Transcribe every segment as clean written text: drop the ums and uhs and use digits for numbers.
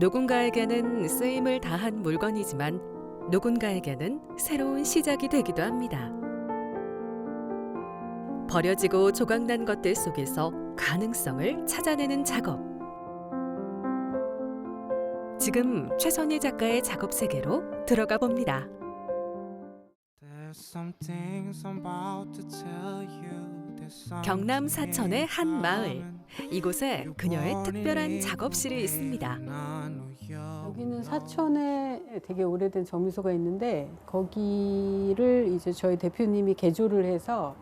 누군가에게는 쓰임을 다한 물건이지만 누군가에게는 새로운 시작이 되기도 합니다. 버려지고 조각난 것들 속에서 가능성을 찾아내는 작업. 지금 최선희 작가의 작업 세계로 들어가 봅니다. 경남 사천의 한 마을. 이곳에 그녀의 특별한 작업실이 있습니다. 여기는 사천에 되게 오래된 정미소가 있는데 거기를 이제 저희 대표님이 개조를 해서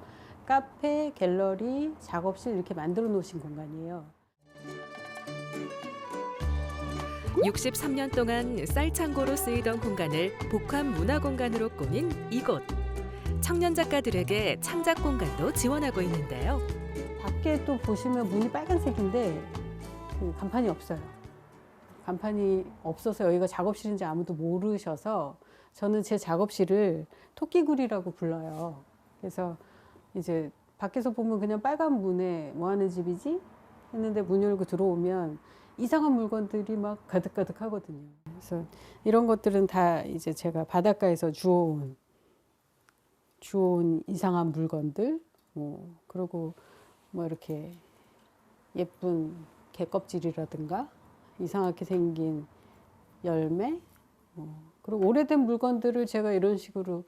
카페, 갤러리, 작업실 이렇게 만들어 놓으신 공간이에요. 63년 동안 쌀창고로 쓰이던 공간을 복합 문화공간으로 꾸민 이곳. 청년 작가들에게 창작 공간도 지원하고 있는데요. 밖에 또 보시면 문이 빨간색인데 그 간판이 없어요. 간판이 없어서 여기가 작업실인지 아무도 모르셔서 저는 제 작업실을 토끼굴이라고 불러요. 그래서 이제 밖에서 보면 그냥 빨간 문에 뭐 하는 집이지? 했는데 문 열고 들어오면 이상한 물건들이 막 가득가득 하거든요. 그래서 이런 것들은 다 이제 제가 바닷가에서 주워온 이상한 물건들, 그리고 뭐 이렇게 예쁜 개 껍질이라든가 이상하게 생긴 열매, 그리고 오래된 물건들을 제가 이런 식으로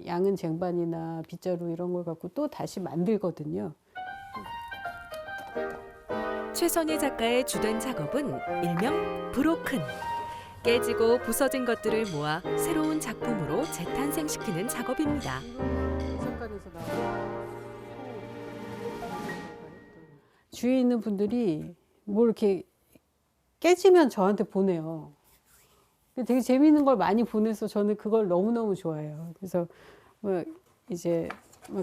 양은 쟁반이나 빗자루 이런 걸 갖고 또 다시 만들거든요. 최선희 작가의 주된 작업은 일명 브로큰. 깨지고 부서진 것들을 모아 새로운 작품으로 재탄생시키는 작업입니다. 주위에 있는 분들이 뭐 이렇게 깨지면 저한테 보내요. 되게 재미있는 걸 많이 보내서 저는 그걸 너무너무 좋아해요. 그래서 뭐 이제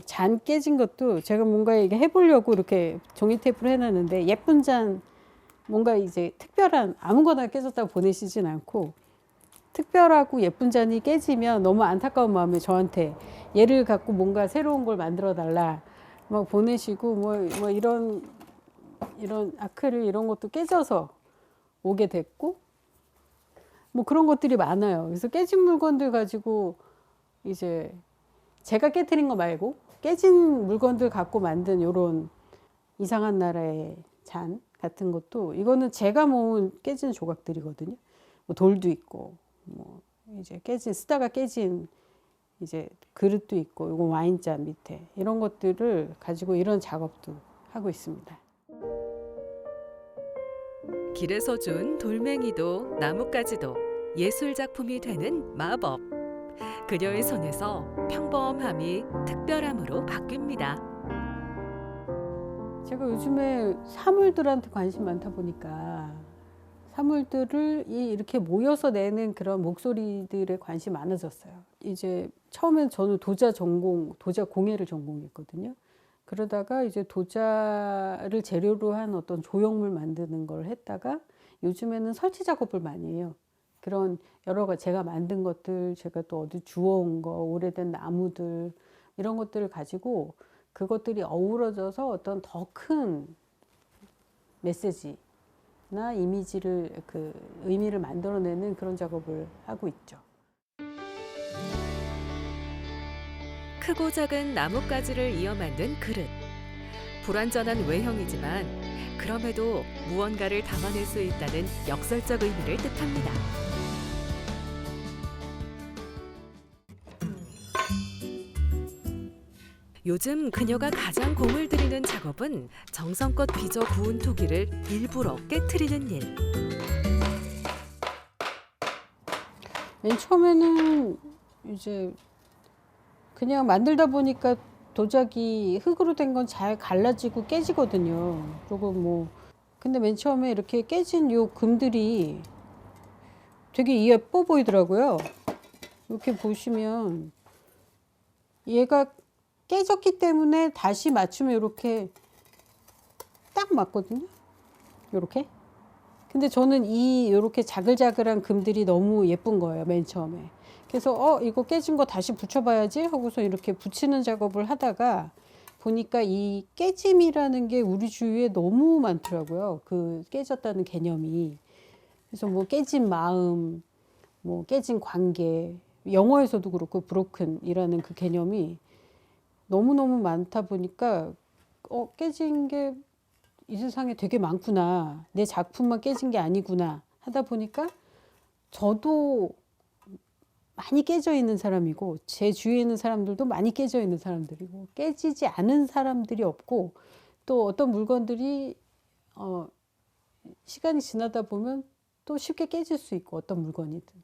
잔 깨진 것도 제가 뭔가 이게 해보려고 이렇게 종이 테이프를 해놨는데 예쁜 잔 뭔가 이제 특별한 아무거나 깨졌다고 보내시진 않고 특별하고 예쁜 잔이 깨지면 너무 안타까운 마음에 저한테 얘를 갖고 뭔가 새로운 걸 만들어 달라 막 보내시고 뭐 이런 아크릴 이런 것도 깨져서 오게 됐고 뭐 그런 것들이 많아요. 그래서 깨진 물건들 가지고 이제 제가 깨트린 거 말고 깨진 물건들 갖고 만든 이런 이상한 나라의 잔 같은 것도 이거는 제가 모은 깨진 조각들이거든요. 뭐 돌도 있고 뭐 이제 쓰다가 깨진 이제 그릇도 있고 이거 와인잔 밑에 이런 것들을 가지고 이런 작업도 하고 있습니다. 길에서 준 돌멩이도 나뭇가지도 예술 작품이 되는 마법. 그녀의 손에서 평범함이 특별함으로 바뀝니다. 제가 요즘에 사물들한테 관심 많다 보니까 사물들을 이렇게 모여서 내는 그런 목소리들에 관심이 많아졌어요. 이제 처음엔 저는 도자 공예를 전공했거든요. 그러다가 이제 도자를 재료로 한 어떤 조형물 만드는 걸 했다가 요즘에는 설치 작업을 많이 해요. 그런 여러 가지 제가 만든 것들, 제가 또 어디 주워온 거, 오래된 나무들 이런 것들을 가지고 그것들이 어우러져서 어떤 더 큰 메시지나 의미를 만들어내는 그런 작업을 하고 있죠. 크고 작은 나뭇가지를 이어 만든 그릇. 불완전한 외형이지만 그럼에도 무언가를 담아낼 수 있다는 역설적 의미를 뜻합니다. 요즘 그녀가 가장 공을 들이는 작업은 정성껏 빚어 구운 토기를 일부러 깨트리는 일. 맨 처음에는 이제 그냥 만들다 보니까 도자기 흙으로 된 건 잘 갈라지고 깨지거든요. 그리고 근데 맨 처음에 이렇게 깨진 요 금들이 되게 예뻐 보이더라고요. 이렇게 보시면 얘가 깨졌기 때문에 다시 맞추면 이렇게 딱 맞거든요. 이렇게. 근데 저는 이렇게 자글자글한 금들이 너무 예쁜 거예요, 맨 처음에. 그래서 이거 깨진 거 다시 붙여봐야지 하고서 이렇게 붙이는 작업을 하다가 보니까 이 깨짐이라는 게 우리 주위에 너무 많더라고요. 그 깨졌다는 개념이. 그래서 뭐 깨진 마음, 뭐 깨진 관계, 영어에서도 그렇고 브로큰이라는 그 개념이 너무너무 많다 보니까 깨진 게 이 세상에 되게 많구나. 내 작품만 깨진 게 아니구나 하다 보니까 저도 많이 깨져 있는 사람이고 제 주위에 있는 사람들도 많이 깨져 있는 사람들이고 깨지지 않은 사람들이 없고 또 어떤 물건들이 시간이 지나다 보면 또 쉽게 깨질 수 있고 어떤 물건이든.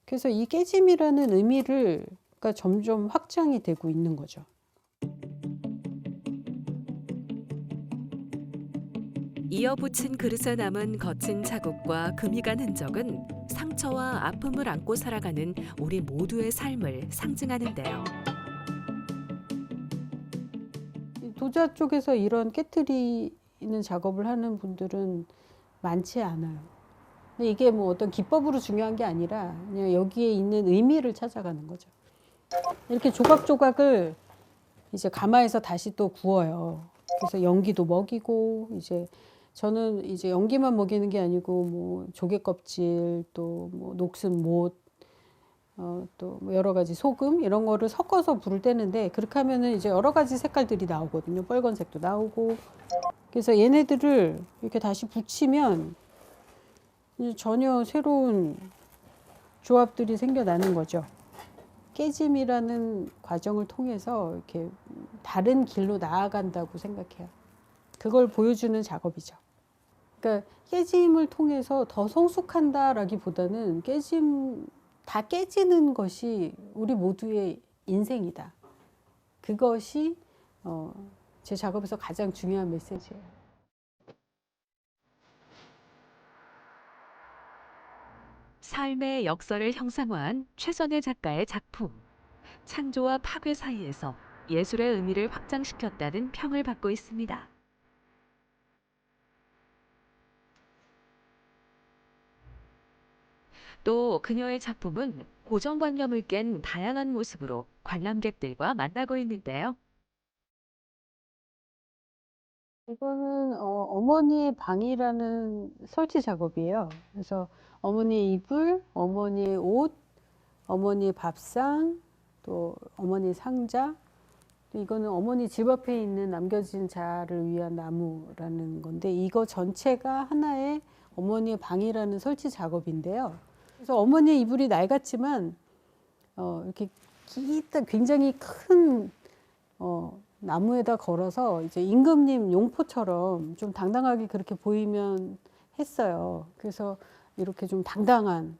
그래서 이 깨짐이라는 의미를 가 점점 확장이 되고 있는 거죠. 이어붙인 그릇에 남은 거친 자국과 금이 간 흔적은 상처와 아픔을 안고 살아가는 우리 모두의 삶을 상징하는데요. 도자 쪽에서 이런 깨트리는 작업을 하는 분들은 많지 않아요. 근데 이게 뭐 어떤 기법으로 중요한 게 아니라 그냥 여기에 있는 의미를 찾아가는 거죠. 이렇게 조각조각을 이제 가마에서 다시 또 구워요. 그래서 연기도 먹이고 이제 저는 이제 연기만 먹이는 게 아니고 뭐 조개 껍질 또 뭐 녹슨 못 또 뭐 여러 가지 소금 이런 거를 섞어서 불을 떼는데 그렇게 하면은 이제 여러 가지 색깔들이 나오거든요. 빨간색도 나오고 그래서 얘네들을 이렇게 다시 붙이면 이제 전혀 새로운 조합들이 생겨나는 거죠. 깨짐이라는 과정을 통해서 이렇게 다른 길로 나아간다고 생각해요. 그걸 보여주는 작업이죠. 그러니까 깨짐을 통해서 더 성숙한다라기보다는 다 깨지는 것이 우리 모두의 인생이다. 그것이 제 작업에서 가장 중요한 메시지예요. 삶의 역설을 형상화한 최선의 작가의 작품. 창조와 파괴 사이에서 예술의 의미를 확장시켰다는 평을 받고 있습니다. 또 그녀의 작품은 고정관념을 깬 다양한 모습으로 관람객들과 만나고 있는데요. 이거는 어머니의 방이라는 설치 작업이에요. 그래서 어머니의 이불, 어머니의 옷, 어머니의 밥상, 또 어머니 상자, 또 이거는 어머니 집 앞에 있는 남겨진 자를 위한 나무라는 건데 이거 전체가 하나의 어머니의 방이라는 설치 작업인데요. 그래서 어머니의 이불이 낡았지만 이렇게 굉장히 큰 나무에다 걸어서 이제 임금님 용포처럼 좀 당당하게 그렇게 보이면 했어요. 그래서 이렇게 좀 당당한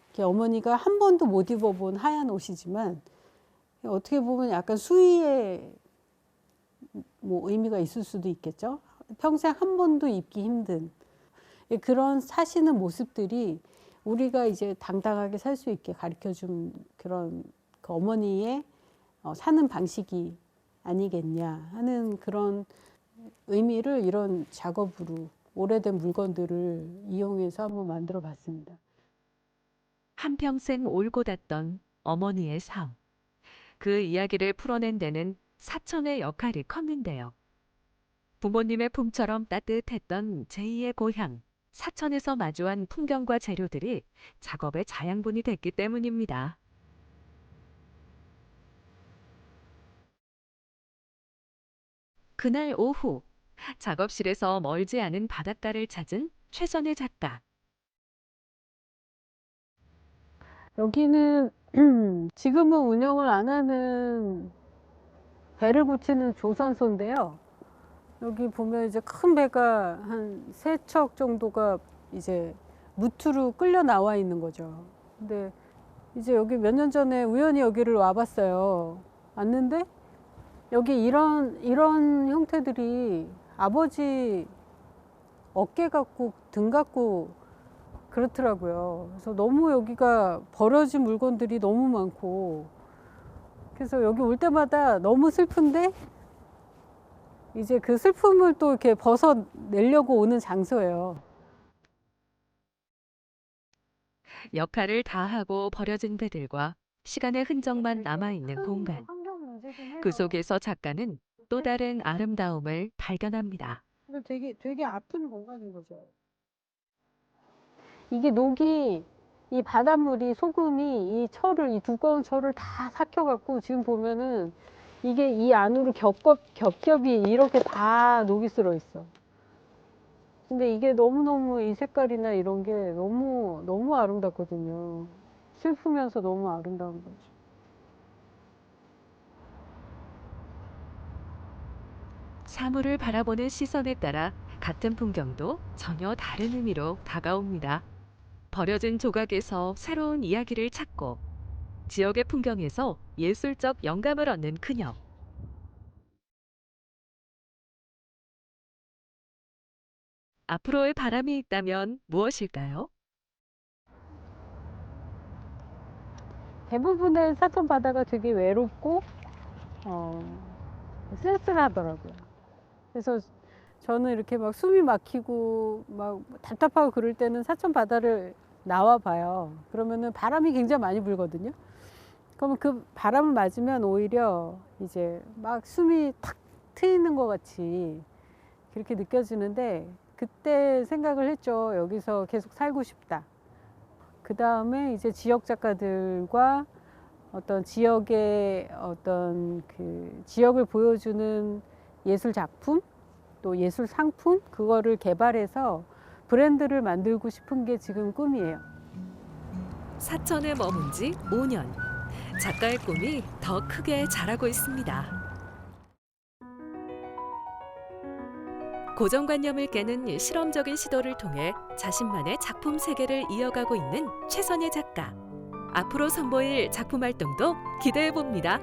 이렇게 어머니가 한 번도 못 입어본 하얀 옷이지만 어떻게 보면 약간 수의의 뭐 의미가 있을 수도 있겠죠. 평생 한 번도 입기 힘든 그런 사시는 모습들이 우리가 이제 당당하게 살 수 있게 가르쳐 준 그런 그 어머니의 사는 방식이 아니겠냐 하는 그런 의미를 이런 작업으로 오래된 물건들을 이용해서 한번 만들어 봤습니다. 한평생 올곧았던 어머니의 삶. 그 이야기를 풀어낸 데는 사천의 역할이 컸는데요. 부모님의 품처럼 따뜻했던 제2의 고향, 사천에서 마주한 풍경과 재료들이 작업의 자양분이 됐기 때문입니다. 그날 오후, 작업실에서 멀지 않은 바닷가를 찾은 최선의 작가. 여기는 지금은 운영을 안 하는 배를 고치는 조선소인데요. 여기 보면 이제 큰 배가 한 3척 정도가 이제 무트로 끌려 나와 있는 거죠. 근데 이제 여기 몇 년 전에 우연히 여기를 와봤어요. 왔는데 여기 이런 형태들이 아버지 어깨 같고 등 같고 그렇더라고요. 그래서 너무 여기가 버려진 물건들이 너무 많고 그래서 여기 올 때마다 너무 슬픈데 이제 그 슬픔을 또 이렇게 벗어내려고 오는 장소예요. 역할을 다하고 버려진 배들과 시간의 흔적만 남아있는 공간. 그 속에서 작가는 또 다른 아름다움을 발견합니다. 되게 아픈 공간인 거죠. 이게 녹이 이 바닷물이 소금이 이 철을 이 두꺼운 철을 다 삭혀갖고 지금 보면은 이게 이 안으로 겹겹이 이렇게 다 녹이 슬어 있어. 근데 이게 너무너무 이 색깔이나 이런 게 너무 아름답거든요. 슬프면서 너무 아름다운 거죠. 사물을 바라보는 시선에 따라 같은 풍경도 전혀 다른 의미로 다가옵니다. 버려진 조각에서 새로운 이야기를 찾고 지역의 풍경에서 예술적 영감을 얻는 그녀. 앞으로의 바람이 있다면 무엇일까요? 대부분의 사천 바다가 되게 외롭고 어, 쓸쓸하더라고요. 그래서 저는 이렇게 막 숨이 막히고 막 답답하고 그럴 때는 사천 바다를 나와 봐요. 그러면은 바람이 굉장히 많이 불거든요. 그러면 그 바람을 맞으면 오히려 이제 막 숨이 탁 트이는 것 같이 그렇게 느껴지는데 그때 생각을 했죠. 여기서 계속 살고 싶다. 그 다음에 이제 지역 작가들과 어떤 지역의 어떤 그 지역을 보여주는 예술 작품 또 예술 상품 그거를 개발해서 브랜드를 만들고 싶은 게 지금 꿈이에요. 사천에 머문 지 5년. 작가의 꿈이 더 크게 자라고 있습니다. 고정관념을 깨는 실험적인 시도를 통해 자신만의 작품 세계를 이어가고 있는 최선희 작가. 앞으로 선보일 작품 활동도 기대해 봅니다.